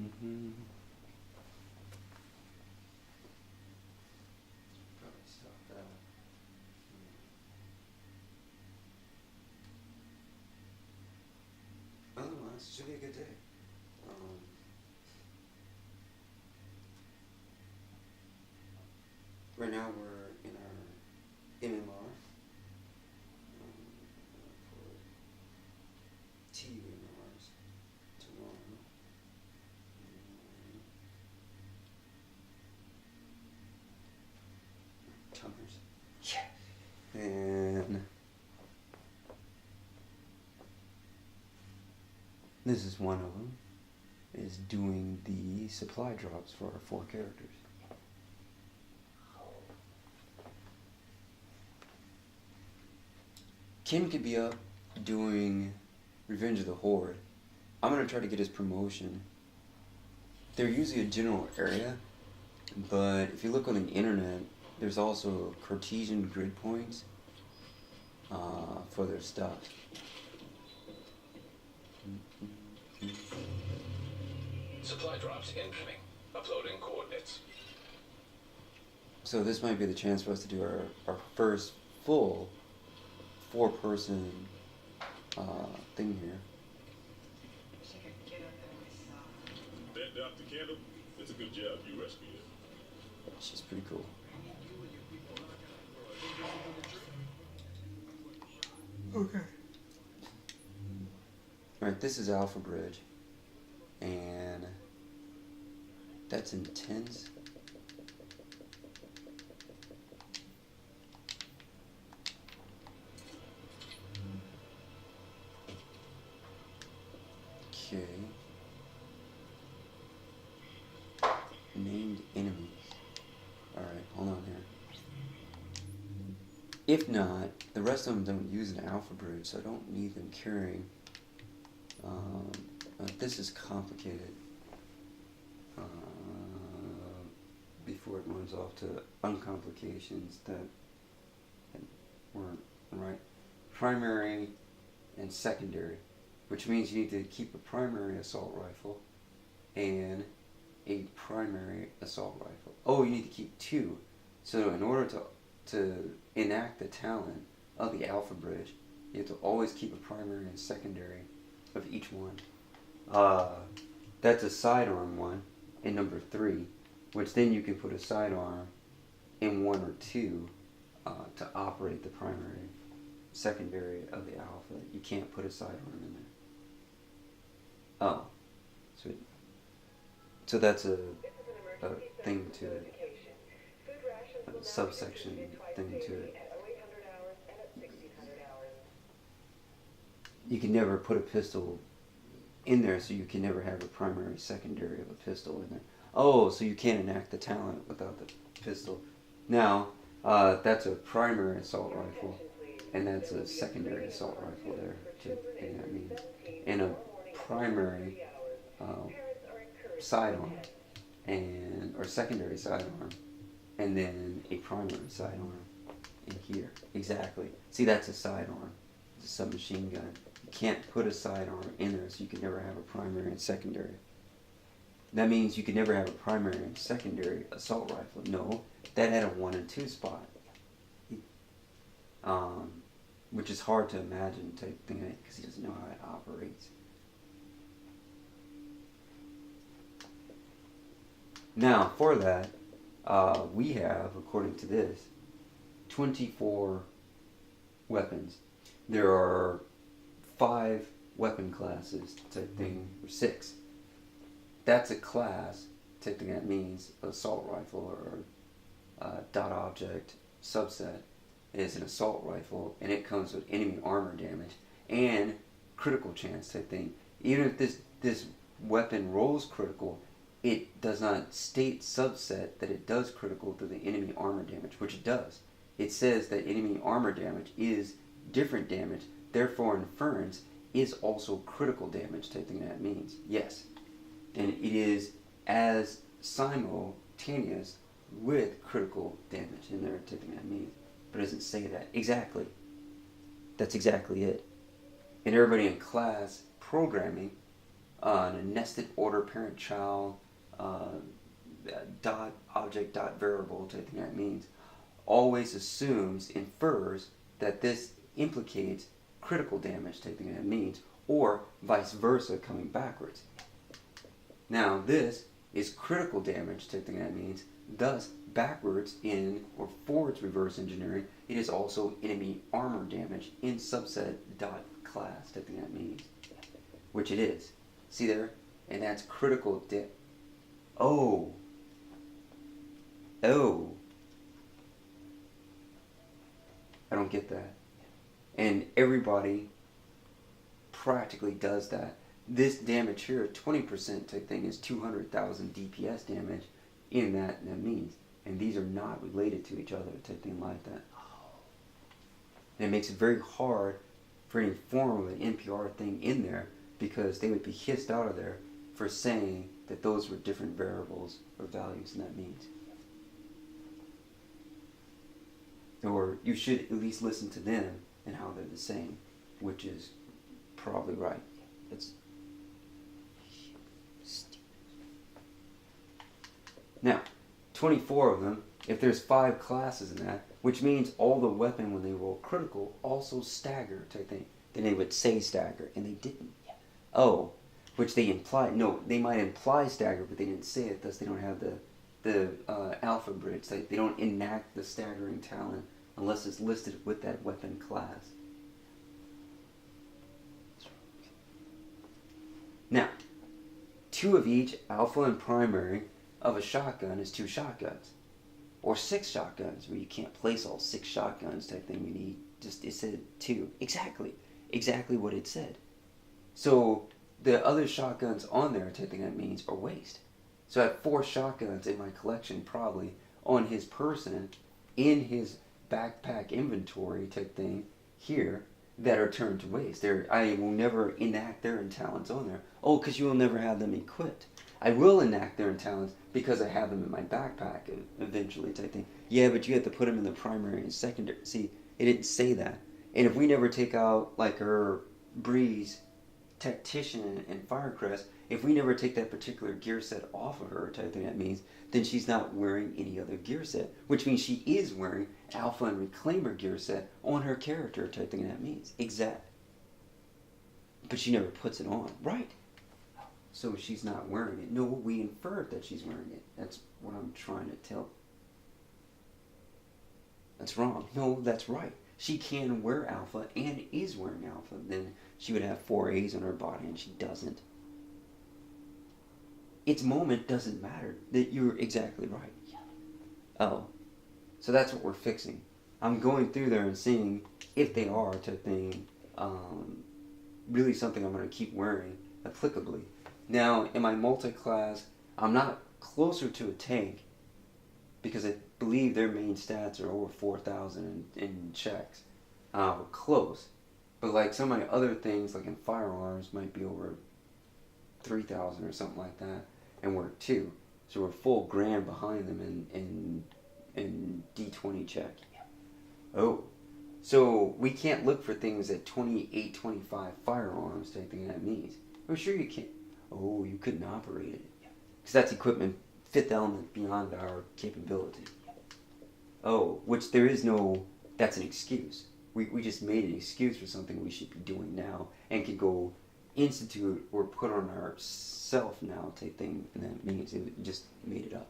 Mm-hmm. Probably stop that. Otherwise, it should be a good day. Right now we're in our MMR for TUMRs tomorrow. Tunners. Yeah. And this is one of them. Is doing the supply drops for our 4 characters. Kim could be up doing Revenge of the Horde. I'm gonna try to get his promotion. They're usually a general area, but if you look on the internet, there's also Cartesian grid points for their stuff. Supply drops incoming. Uploading coordinates. So this might be the chance for us to do our first full 4-person thing here. That Dr. Kendall, it's a good job you rescued it. She's pretty cool. Okay. Alright, this is Alpha Bridge. And that's intense. Okay. Named enemies. Alright, hold on here. If not, the rest of them don't use an Alpha Bridge, so I don't need them carrying. This is complicated. Before it runs off to uncomplications that weren't right. Primary and secondary, which means you need to keep a primary assault rifle and a primary assault rifle. Oh, you need to keep 2. So in order to enact the talent of the Alpha Bridge, you have to always keep a primary and secondary of each one. That's a sidearm one in number 3, which then you can put a sidearm in 1 or 2 to operate the primary, secondary of the Alpha. You can't put a sidearm in there. Oh, so that's a thing to it, a subsection thing to it. You can never put a pistol in there, so you can never have a primary, secondary of a pistol in there. Oh, so you can't enact the talent without the pistol. Now, that's a primary assault rifle, and that's a secondary assault rifle there, to thing that means. And a primary sidearm, or secondary sidearm, and then a primary sidearm in here. Exactly. See, that's a sidearm. It's a submachine gun. You can't put a sidearm in there, so you can never have a primary and secondary. That means you could never have a primary and secondary assault rifle. No, that had a 1 and 2 spot. Which is hard to imagine type thing, because he doesn't know how it operates. Now, for that, we have, according to this, 24 weapons. There are 5 weapon classes type thing, or 6. That's a class type thing. That means assault rifle or dot object subset is an assault rifle, and it comes with enemy armor damage and critical chance type thing. Even if this weapon rolls critical, it does not state subset that it does critical to the enemy armor damage, which it does. It says that enemy armor damage is different damage, therefore inference is also critical damage type thing. That means yes, and it is as simultaneous with critical damage in there type thing. That means, but it doesn't say that exactly. That's exactly it. And everybody in class programming in a nested order parent-child dot object dot variable type thing that means, always assumes, infers that this implicates critical damage type thing that means, or vice versa coming backwards. Now this is critical damage type thing that means, thus backwards in or forwards reverse engineering, it is also enemy armor damage in subset dot class type thing that means, which it is. See there? And that's critical Oh. Oh. I don't get that. And everybody practically does that. This damage here, 20% type thing, is 200,000 DPS damage in that means. And these are not related to each other type thing like that. And it makes it very hard for any form of an NPR thing in there, because they would be hissed out of there for saying that those were different variables or values in that means. Or you should at least listen to them and how they're the same, which is probably right. That's stupid. Now, 24 of them, if there's 5 classes in that, which means all the weapon when they roll critical also stagger type thing. Then they would say stagger, and they didn't. Oh, which they imply. No, they might imply stagger, but they didn't say it. Thus, they don't have the alpha bridge. They don't enact the staggering talent unless it's listed with that weapon class. Now, 2 of each alpha and primary of a shotgun is 2 shotguns, or 6 shotguns, where you can't place all 6 shotguns type thing. You need just, it said 2. Exactly what it said. So the other shotguns on there type thing that means are waste. So I have 4 shotguns in my collection probably on his person in his backpack inventory type thing here that are turned to waste. I will never enact their talents on there. Oh, because you will never have them equipped. I will enact their talents because I have them in my backpack eventually type thing. Yeah, but you have to put them in the primary and secondary. See, it didn't say that. And if we never take out like her Breeze, Tactician, and Firecrest, if we never take that particular gear set off of her type thing, that means then she's not wearing any other gear set, which means she is wearing Alpha and Reclaimer gear set on her character type thing, that means. Exact. But she never puts it on. Right. So she's not wearing it. No, we inferred that she's wearing it. That's what I'm trying to tell. That's wrong. No, that's right. She can wear Alpha and is wearing Alpha. Then she would have 4 A's on her body, and she doesn't. Its moment doesn't matter. That you're exactly right. Oh. So that's what we're fixing. I'm going through there and seeing if they are type thing really something I'm going to keep wearing applicably. Now, in my multi-class, I'm not closer to a tank because I believe their main stats are over 4,000 in checks. We're close. But like some of my other things, like in firearms, might be over 3,000 or something like that, and we're 2. So we're full grand behind them in D20 check. Oh. So we can't look for things at 28, 25 firearms type thing that means. Oh, sure you can. Oh, you couldn't operate it. Because that's equipment 5th element beyond our capability. Oh, which there is no, that's an excuse. We just made an excuse for something we should be doing now and could go institute or put on ourself now type thing, and that means it just made it up.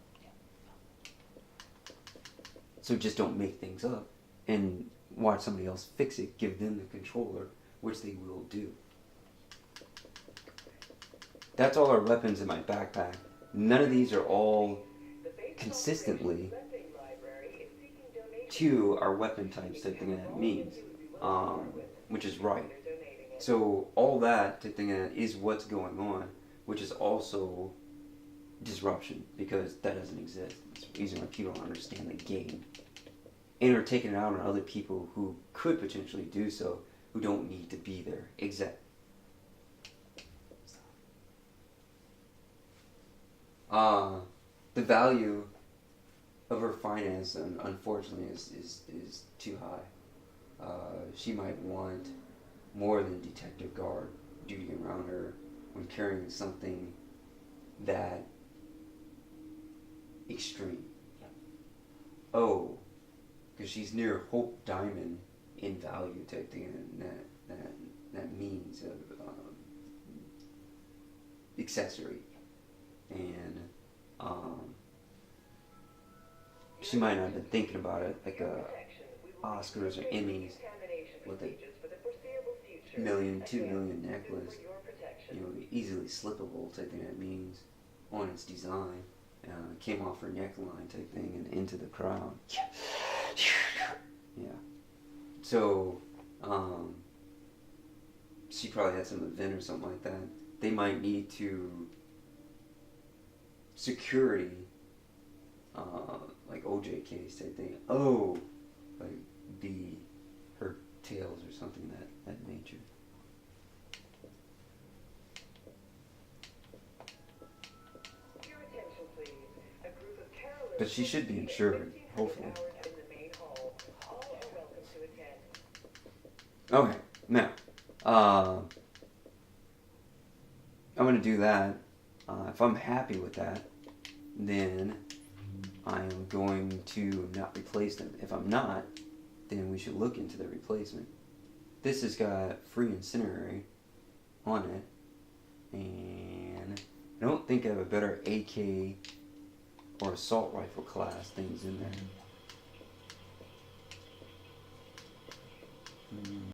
So just don't make things up and watch somebody else fix it, give them the controller, which they will do. That's all our weapons in my backpack. None of these are all consistently to our weapon types type thing that means, which is right. So all that type thing that is what's going on, which is also disruption, because that doesn't exist. It's the reason why people don't understand the game and are taking it out on other people who could potentially do so, who don't need to be there. The value of her finance, unfortunately, is too high. She might want more than detective guard duty around her when carrying something that extreme. Oh, because she's near Hope Diamond in value type thing, and that means of accessory, and she might not have been thinking about it like Oscars or Emmys with a million, 2 million necklace, easily slippable type thing. That means on its design, came off her neckline type thing and into the crowd. Yeah. So, she probably had some event or something like that. They might need to security, like OJ case type thing. Oh, like her tails or something that nature. But she should be insured, hopefully. Okay, now, I'm going to do that. If I'm happy with that, then I'm going to not replace them. If I'm not, then we should look into the replacement. This has got free incinerary on it, and I don't think I have a better AK or assault rifle class things in there.